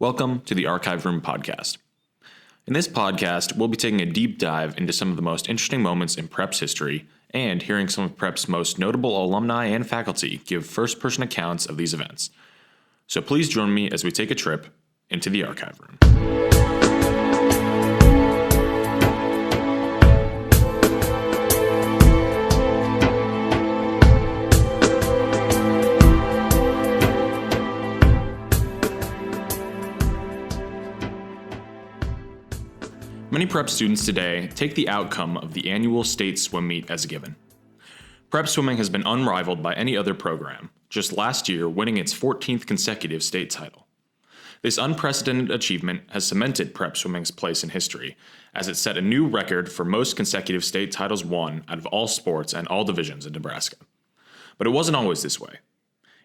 Welcome to the Archive Room podcast. In this podcast, we'll be taking a deep dive into some of the most interesting moments in Prep's history and hearing some of Prep's most notable alumni and faculty give first-person accounts of these events. So please join me as we take a trip into the Archive Room. Many Prep students today take the outcome of the annual state swim meet as a given. Prep swimming has been unrivaled by any other program, just last year winning its 14th consecutive state title. This unprecedented achievement has cemented Prep swimming's place in history, as it set a new record for most consecutive state titles won out of all sports and all divisions in Nebraska. But it wasn't always this way.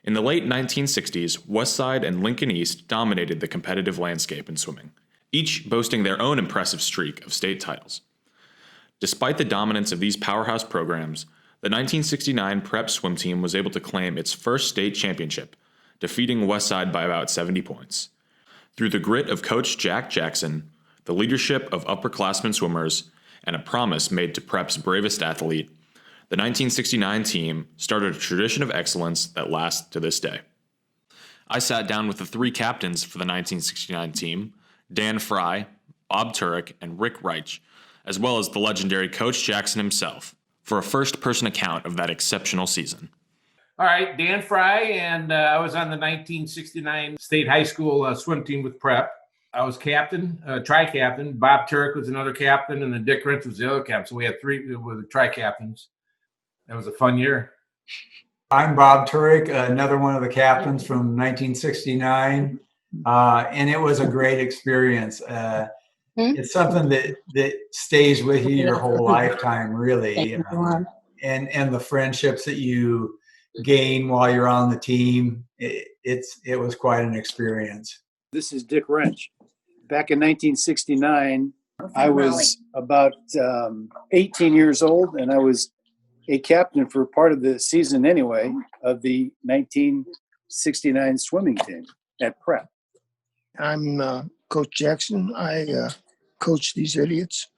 In the late 1960s, Westside and Lincoln East dominated the competitive landscape in swimming, each boasting their own impressive streak of state titles. Despite the dominance of these powerhouse programs, the 1969 Prep swim team was able to claim its first state championship, defeating Westside by about 70 points. Through the grit of Coach Jack Jackson, the leadership of upperclassmen swimmers, and a promise made to Prep's bravest athlete, the 1969 team started a tradition of excellence that lasts to this day. I sat down with the three captains for the 1969 team, Dan Fry, Bob Turek, and Rick Reich, as well as the legendary Coach Jackson himself, for a first-person account of that exceptional season. All right, Dan Fry, and I was on the 1969 state high school swim team with Prep. I was captain, tri-captain. Bob Turek was another captain, and then Dick Rentz was the other captain. So we had three with the tri-captains. That was a fun year. I'm Bob Turek, another one of the captains from 1969. And it was a great experience. It's something that stays with you your whole lifetime, really. And the friendships that you gain while you're on the team, it was quite an experience. This is Dick Wrench. Back in 1969, I was about 18 years old, and I was a captain for part of the season anyway of the 1969 swimming team at Prep. I'm Coach Jackson. I coach these idiots.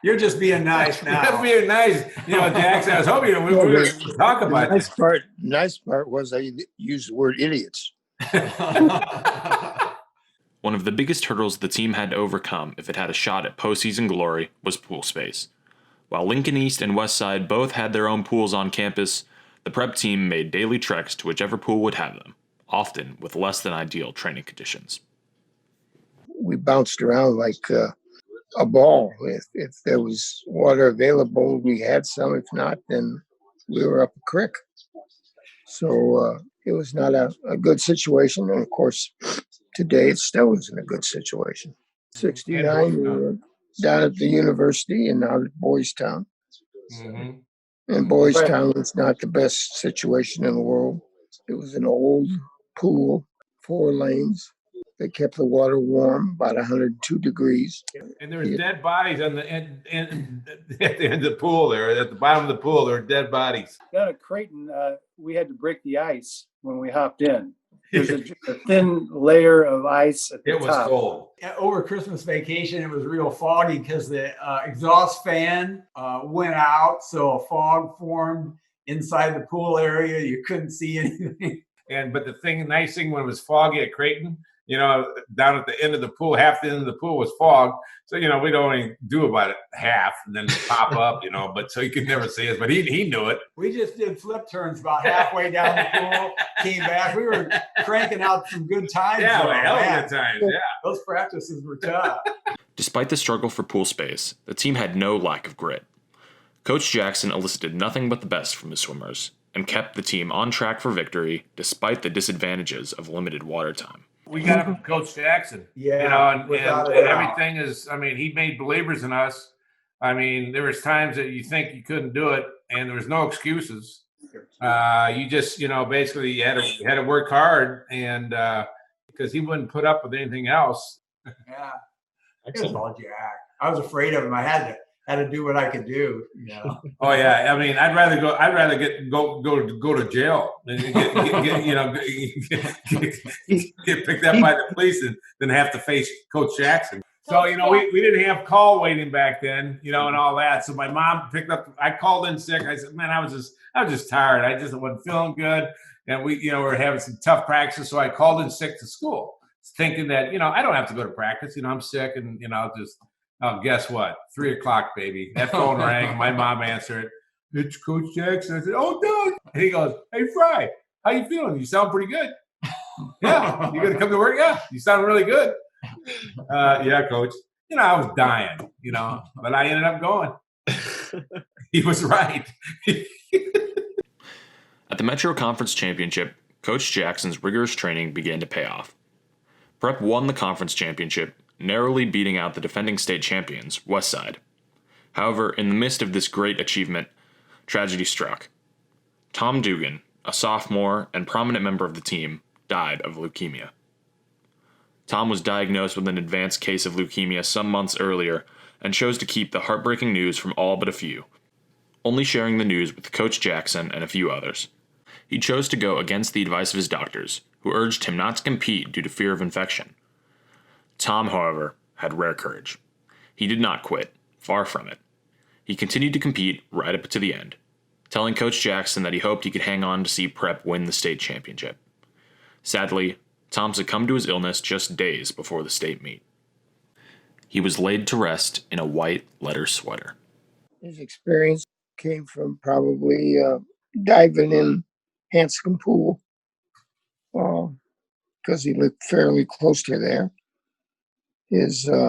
You're just being nice now. That's being nice. You know, Jackson, I was hoping we were going to talk about this. Nice part was I used the word idiots. One of the biggest hurdles the team had to overcome if it had a shot at postseason glory was pool space. While Lincoln East and Westside both had their own pools on campus, the Prep team made daily treks to whichever pool would have them, often with less than ideal training conditions. We bounced around like a ball. If there was water available, we had some. If not, then we were up a creek. So it was not a good situation. And of course, today it still isn't a good situation. 69, we were down at the university and out at Boys Town. Mm-hmm. And Boys Town was not the best situation in the world. It was an old pool, 4 lanes. They kept the water warm, about 102 degrees. And there was dead bodies on the end at the end of the pool there. At the bottom of the pool, there were dead bodies. Down at Creighton, we had to break the ice when we hopped in. There's a thin layer of ice at the top. It was cold. Over Christmas vacation, it was real foggy because the exhaust fan went out, so a fog formed inside the pool area. You couldn't see anything. But the nice thing when it was foggy at Creighton, you know, down at the end of the pool, half the end of the pool was fog. So, you know, we'd only do about half and then pop up, you know, but so you could never see us. But he knew it. We just did flip turns about halfway down the pool, came back. We were cranking out some good times. Yeah, hell of good times, yeah. Those practices were tough. Despite the struggle for pool space, the team had no lack of grit. Coach Jackson elicited nothing but the best from his swimmers and kept the team on track for victory despite the disadvantages of limited water time. We got it from Coach Jackson. Yeah. You know, and everything is, I mean, he made believers in us. I mean, there was times that you think you couldn't do it, and there was no excuses. You just, you know, basically you had to work hard, and because he wouldn't put up with anything else. Yeah. It was all Jack. I was afraid of him. I had had to do what I could do. Oh yeah, I mean, I'd rather go to jail than get picked up by the police than have to face Coach Jackson. So we didn't have call waiting back then, and all that. So my mom picked up. I called in sick. I said, man, I was just tired. I just wasn't feeling good, and we were having some tough practice. So I called in sick to school, thinking that I don't have to go to practice. I'm sick, and just. Oh, guess what? 3:00, baby. That phone rang. My mom answered. It's Coach Jackson. I said, "Oh, Doug." And he goes, "Hey, Fry, how you feeling? You sound pretty good." Yeah, you gonna come to work? Yeah, you sound really good. Yeah, Coach. I was dying. But I ended up going. He was right. At the Metro Conference Championship, Coach Jackson's rigorous training began to pay off. Prep won the conference championship, narrowly beating out the defending state champions, Westside. However, in the midst of this great achievement, tragedy struck. Tom Dugan, a sophomore and prominent member of the team, died of leukemia. Tom was diagnosed with an advanced case of leukemia some months earlier and chose to keep the heartbreaking news from all but a few, only sharing the news with Coach Jackson and a few others. He chose to go against the advice of his doctors, who urged him not to compete due to fear of infection. Tom, however, had rare courage. He did not quit, far from it. He continued to compete right up to the end, telling Coach Jackson that he hoped he could hang on to see Prep win the state championship. Sadly, Tom succumbed to his illness just days before the state meet. He was laid to rest in a white leather sweater. His experience came from probably diving in Hanscom Pool because he lived fairly close to there. It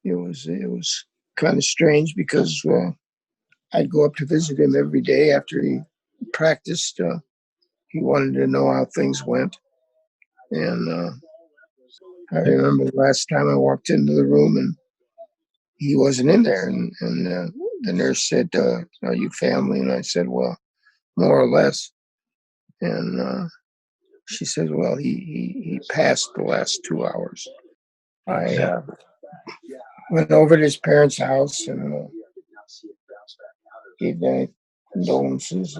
was kind of strange because I'd go up to visit him every day after he practiced. He wanted to know how things went, and I remember the last time I walked into the room and he wasn't in there, and the nurse said, "Are you family?" And I said, "Well, more or less." And she said, "Well, he passed the last 2 hours." I went over to his parents' house and gave their condolences.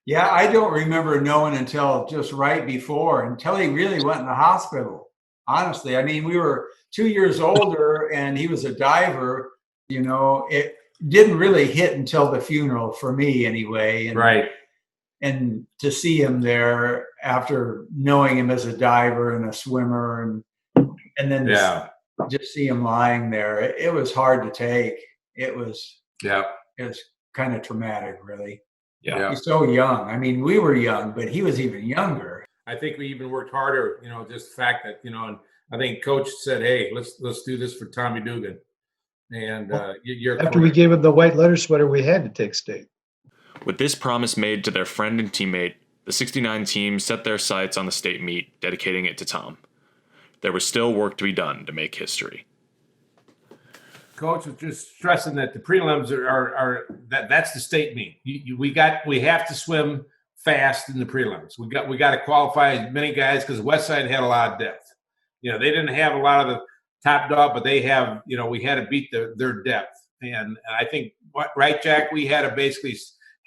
Yeah, I don't remember knowing until just right before, until he really went in the hospital. Honestly, I mean, we were 2 years older and he was a diver. It didn't really hit until the funeral for me anyway. And, Right. And to see him there after knowing him as a diver and a swimmer and then just see him lying there, it was hard to take. It was kind of traumatic, really. Yeah. He's so young. I mean, we were young, but he was even younger. I think we even worked harder, just the fact that, and I think Coach said, "Hey, let's do this for Tommy Dugan." And after we gave him the white letter sweater, we had to take state. With this promise made to their friend and teammate, the 69 team set their sights on the state meet, dedicating it to Tom. There was still work to be done to make history. Coach was just stressing that the prelims are that's the state meet. We have to swim fast in the prelims. We got to qualify as many guys because Westside had a lot of depth. They didn't have a lot of the top dog, but they have. We had to beat their depth. And I think right, Jack, we had to basically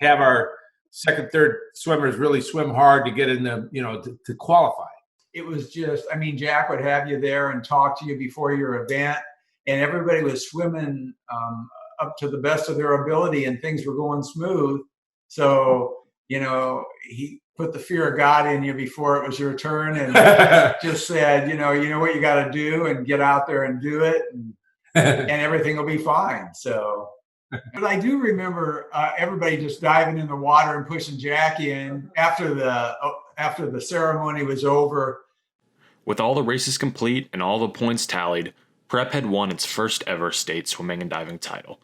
have our second, third swimmers really swim hard to get in the to qualify. It was just, I mean, Jack would have you there and talk to you before your event. And everybody was swimming up to the best of their ability and things were going smooth. So, he put the fear of God in you before it was your turn and just said, you know what you got to do and get out there and do it and everything will be fine. So, but I do remember everybody just diving in the water and pushing Jack in after the ceremony was over. With all the races complete and all the points tallied, Prep had won its first ever state swimming and diving title.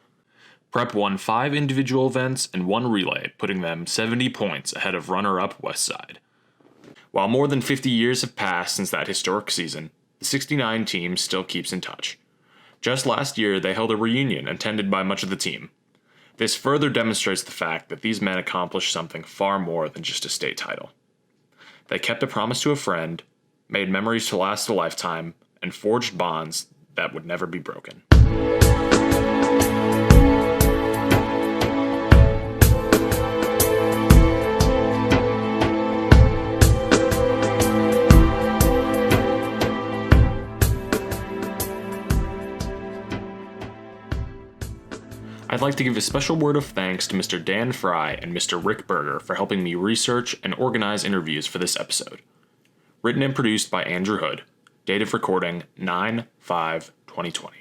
Prep won 5 individual events and 1 relay, putting them 70 points ahead of runner-up Westside. While more than 50 years have passed since that historic season, the 69 team still keeps in touch. Just last year, they held a reunion attended by much of the team. This further demonstrates the fact that these men accomplished something far more than just a state title. They kept a promise to a friend, made memories to last a lifetime, and forged bonds that would never be broken. I'd like to give a special word of thanks to Mr. Dan Fry and Mr. Rick Berger for helping me research and organize interviews for this episode. Written and produced by Andrew Hood. Date of recording 9/5/2020.